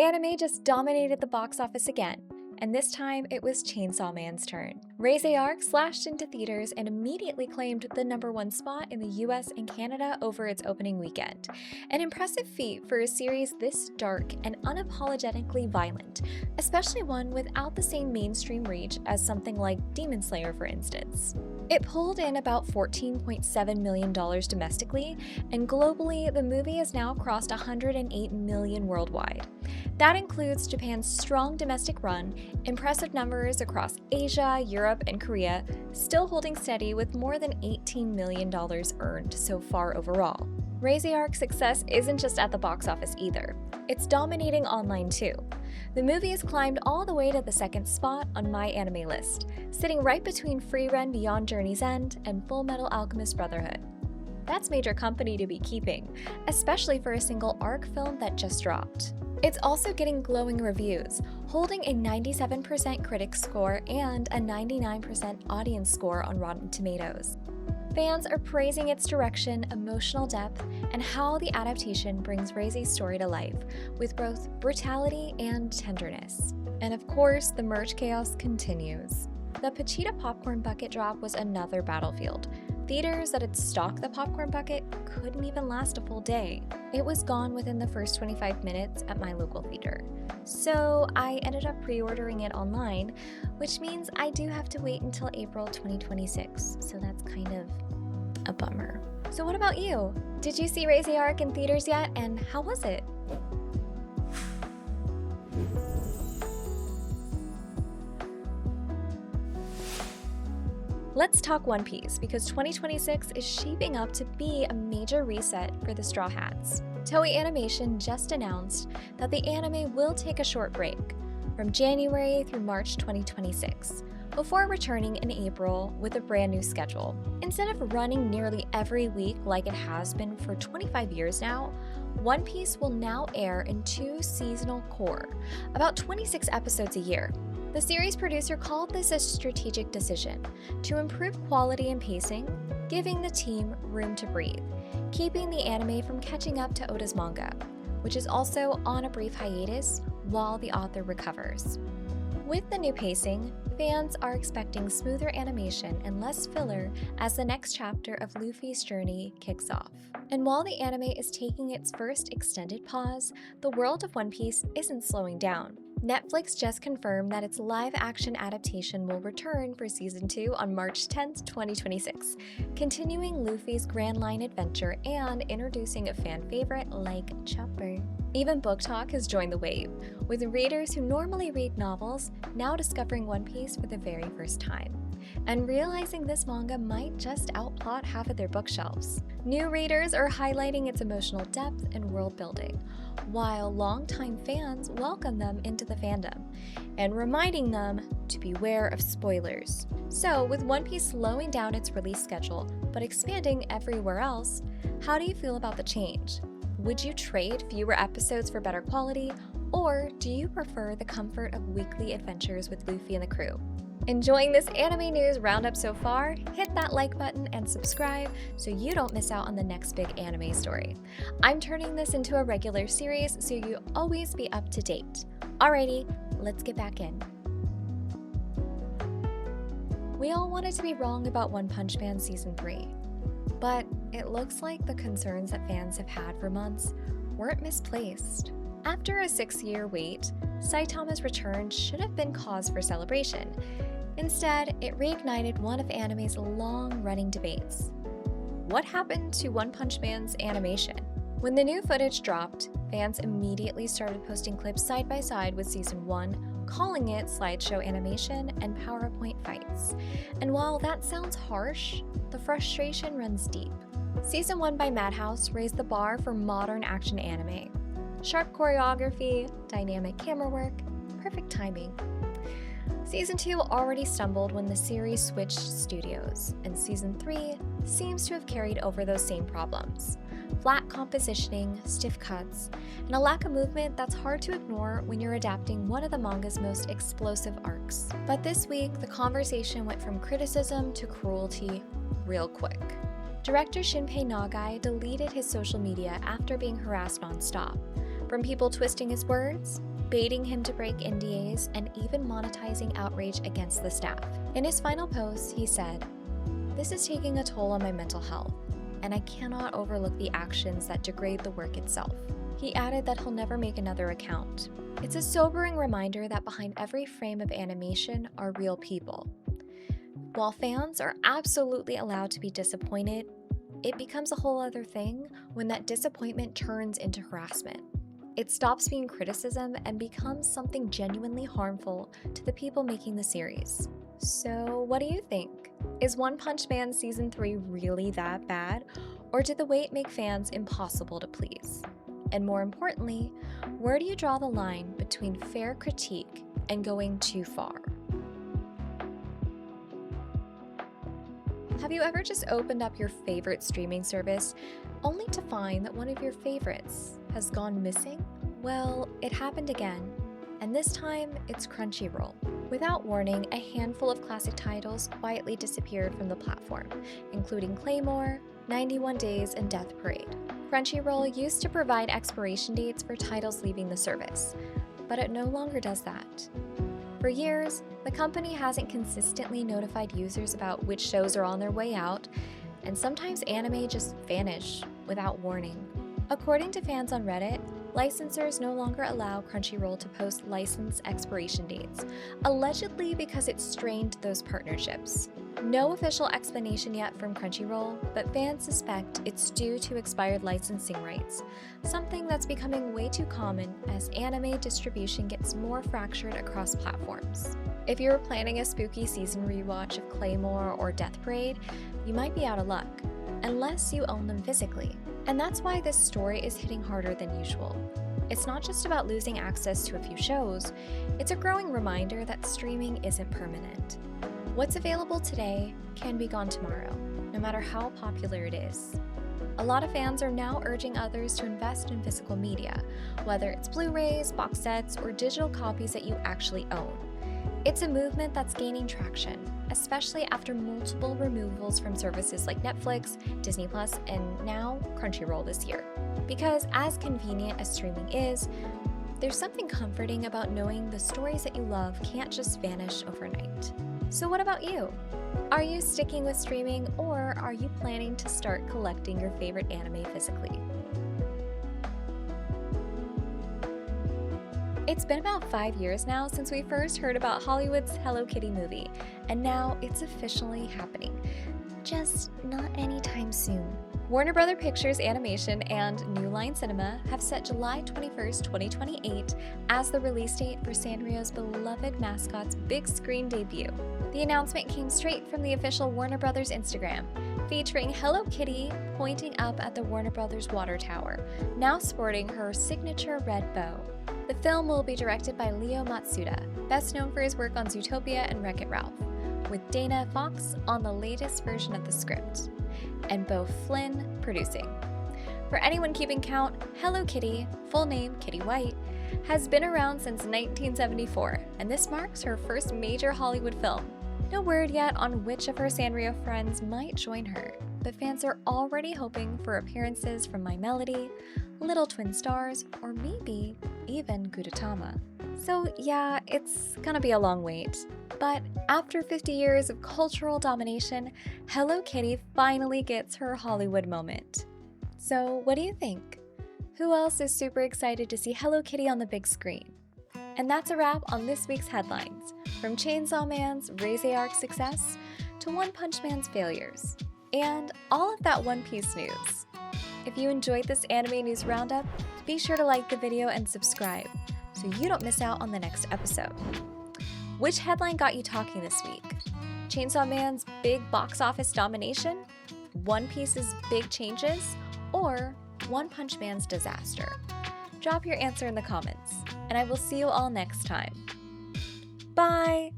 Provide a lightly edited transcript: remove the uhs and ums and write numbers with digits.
Anime just dominated the box office again, and this time it was Chainsaw Man's turn. Reze Arc slashed into theaters and immediately claimed the #1 spot in the US and Canada over its opening weekend. An impressive feat for a series this dark and unapologetically violent, especially one without the same mainstream reach as something like Demon Slayer, for instance. It pulled in about $14.7 million domestically, and globally, the movie has now crossed $108 million worldwide. That includes Japan's strong domestic run, impressive numbers across Asia, Europe, and Korea, still holding steady with more than $18 million earned so far overall. Reze Arc's success isn't just at the box office either. It's dominating online too. The movie has climbed all the way to the 2nd spot on my anime list, sitting right between Frieren Beyond Journey's End and Full Metal Alchemist Brotherhood. That's major company to be keeping, especially for a single arc film that just dropped. It's also getting glowing reviews, holding a 97% critic score and a 99% audience score on Rotten Tomatoes. Fans are praising its direction, emotional depth, and how the adaptation brings Reze's story to life, with both brutality and tenderness. And of course, the merch chaos continues. The Pachita popcorn bucket drop was another battlefield. Theaters that had stocked the popcorn bucket couldn't even last a full day. It was gone within the first 25 minutes at my local theater. So I ended up pre-ordering it online, which means I do have to wait until April 2026, so that's kind of a bummer. So what about you? Did you see Reze Arc in theaters yet, and how was it? Let's talk One Piece, because 2026 is shaping up to be a major reset for the Straw Hats. Toei Animation just announced that the anime will take a short break, from January through March 2026, before returning in April with a brand new schedule. Instead of running nearly every week like it has been for 25 years now, One Piece will now air in 2 seasonal core, about 26 episodes a year. The series producer called this a strategic decision to improve quality and pacing, giving the team room to breathe, keeping the anime from catching up to Oda's manga, which is also on a brief hiatus while the author recovers. With the new pacing, fans are expecting smoother animation and less filler as the next chapter of Luffy's journey kicks off. And while the anime is taking its first extended pause, the world of One Piece isn't slowing down. Netflix just confirmed that its live-action adaptation will return for Season 2 on March 10, 2026, continuing Luffy's Grand Line adventure and introducing a fan favorite like Chopper. Even BookTok has joined the wave, with readers who normally read novels now discovering One Piece for the very first time, and realizing this manga might just outplot half of their bookshelves. New readers are highlighting its emotional depth and world building, while longtime fans welcome them into the fandom, and reminding them to beware of spoilers. So, with One Piece slowing down its release schedule, but expanding everywhere else, how do you feel about the change? Would you trade fewer episodes for better quality, or do you prefer the comfort of weekly adventures with Luffy and the crew? Enjoying this anime news roundup so far? Hit that like button and subscribe so you don't miss out on the next big anime story. I'm turning this into a regular series so you always be up to date. Alrighty, let's get back in. We all wanted to be wrong about One Punch Man Season 3, but it looks like the concerns that fans have had for months weren't misplaced. After a 6-year wait, Saitama's return should have been cause for celebration. Instead, it reignited one of anime's long-running debates. What happened to One Punch Man's animation? When the new footage dropped, fans immediately started posting clips side by side with Season 1, calling it slideshow animation and PowerPoint fights. And while that sounds harsh, the frustration runs deep. Season 1 by Madhouse raised the bar for modern action anime. Sharp choreography, dynamic camera work, perfect timing. Season 2 already stumbled when the series switched studios, and Season 3 seems to have carried over those same problems. Flat compositioning, stiff cuts, and a lack of movement that's hard to ignore when you're adapting one of the manga's most explosive arcs. But this week, the conversation went from criticism to cruelty real quick. Director Shimpei Nagai deleted his social media after being harassed nonstop, From people twisting his words, baiting him to break NDAs, and even monetizing outrage against the staff. In his final post, he said, "This is taking a toll on my mental health, and I cannot overlook the actions that degrade the work itself." He added that he'll never make another account. It's a sobering reminder that behind every frame of animation are real people. While fans are absolutely allowed to be disappointed, it becomes a whole other thing when that disappointment turns into harassment. It stops being criticism and becomes something genuinely harmful to the people making the series. So, what do you think? Is One Punch Man Season 3 really that bad, or did the wait make fans impossible to please? And more importantly, where do you draw the line between fair critique and going too far? Have you ever just opened up your favorite streaming service only to find that one of your favorites has gone missing? Well, it happened again, and this time it's Crunchyroll. Without warning, a handful of classic titles quietly disappeared from the platform, including Claymore, 91 Days, and Death Parade. Crunchyroll used to provide expiration dates for titles leaving the service, but it no longer does that. For years, the company hasn't consistently notified users about which shows are on their way out, and sometimes anime just vanish without warning. According to fans on Reddit, licensors no longer allow Crunchyroll to post license expiration dates, allegedly because it strained those partnerships. No official explanation yet from Crunchyroll, but fans suspect it's due to expired licensing rights, something that's becoming way too common as anime distribution gets more fractured across platforms. If you're planning a spooky season rewatch of Claymore or Death Parade, you might be out of luck, unless you own them physically. And that's why this story is hitting harder than usual. It's not just about losing access to a few shows, it's a growing reminder that streaming isn't permanent. What's available today can be gone tomorrow, no matter how popular it is. A lot of fans are now urging others to invest in physical media, whether it's Blu-rays, box sets, or digital copies that you actually own. It's a movement that's gaining traction, especially after multiple removals from services like Netflix, Disney+, and now Crunchyroll this year. Because as convenient as streaming is, there's something comforting about knowing the stories that you love can't just vanish overnight. So what about you? Are you sticking with streaming, or are you planning to start collecting your favorite anime physically? It's been about 5 years now since we first heard about Hollywood's Hello Kitty movie, and now it's officially happening. Just not anytime soon. Warner Bros. Pictures Animation and New Line Cinema have set July 21st, 2028 as the release date for Sanrio's beloved mascot's big screen debut. The announcement came straight from the official Warner Bros. Instagram, featuring Hello Kitty pointing up at the Warner Bros. Water tower, now sporting her signature red bow. The film will be directed by Leo Matsuda, best known for his work on Zootopia and Wreck-It Ralph, with Dana Fox on the latest version of the script, and Beau Flynn producing. For anyone keeping count, Hello Kitty, full name Kitty White, has been around since 1974, and this marks her first major Hollywood film. No word yet on which of her Sanrio friends might join her, but fans are already hoping for appearances from My Melody, Little Twin Stars, or maybe even Gudetama. So yeah, it's gonna be a long wait. But after 50 years of cultural domination, Hello Kitty finally gets her Hollywood moment. So what do you think? Who else is super excited to see Hello Kitty on the big screen? And that's a wrap on this week's headlines, from Chainsaw Man's Reze Arc success to One Punch Man's failures, and all of that One Piece news. If you enjoyed this anime news roundup, be sure to like the video and subscribe so you don't miss out on the next episode. Which headline got you talking this week? Chainsaw Man's big box office domination? One Piece's big changes? Or One Punch Man's disaster? Drop your answer in the comments, and I will see you all next time. Bye!